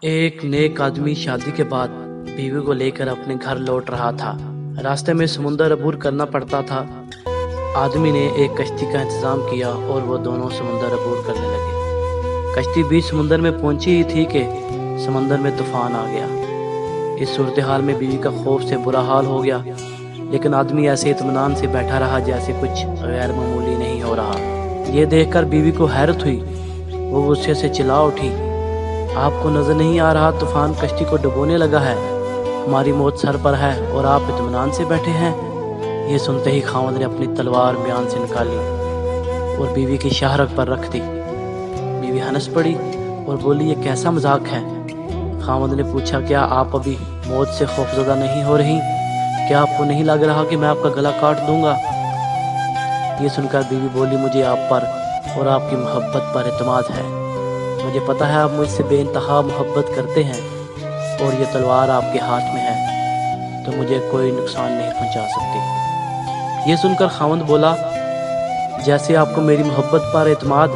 एक नेक आदमी शादी के बाद बीवी को लेकर अपने घर लौट रहा था। रास्ते में समुंदर अबूर करना पड़ता था। आदमी ने एक कश्ती का इंतज़ाम किया और वो दोनों समुंदर अबूर करने लगे। कश्ती बीच समुंदर में पहुंची ही थी कि समंदर में तूफान आ गया। इस सूरत हाल में बीवी का खौफ से बुरा हाल हो गया, लेकिन आदमी ऐसे इत्मीनान से बैठा रहा जैसे कुछ गैर मामूली नहीं हो रहा। ये देखकर बीवी को हैरत हुई। वो गुस्से से चिल्ला उठी, आपको नजर नहीं आ रहा तूफान कश्ती को डुबोने लगा है? हमारी मौत सर पर है और आप इत्मीनान से बैठे हैं। ये सुनते ही खामद ने अपनी तलवार बयान से निकाली और बीवी की शाहरग पर रख दी। बीवी हंस पड़ी और बोली, ये कैसा मजाक है? खामद ने पूछा, क्या आप अभी मौत से खौफजदा नहीं हो रही? क्या आपको नहीं लग रहा कि मैं आपका गला काट दूंगा? ये सुनकर बीवी बोली, मुझे आप पर और आपकी मोहब्बत पर एतमाद है। मुझे पता है आप मुझसे बेइंतहा मोहब्बत करते हैं और ये तलवार आपके हाथ में है तो मुझे कोई नुकसान नहीं पहुंचा सकती। ये सुनकर खामद बोला, जैसे आपको मेरी मोहब्बत पर एतमाद,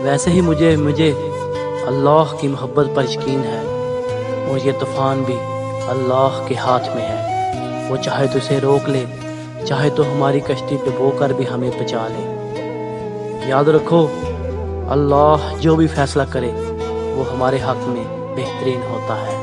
वैसे ही मुझे अल्लाह की मोहब्बत पर यकीन है और ये तूफ़ान भी अल्लाह के हाथ में है। वो चाहे तो इसे रोक ले, चाहे तो हमारी कश्ती डुबो कर भी हमें बचा ले। याद रखो, अल्लाह जो भी फैसला करे वो हमारे हक़ में बेहतरीन होता है।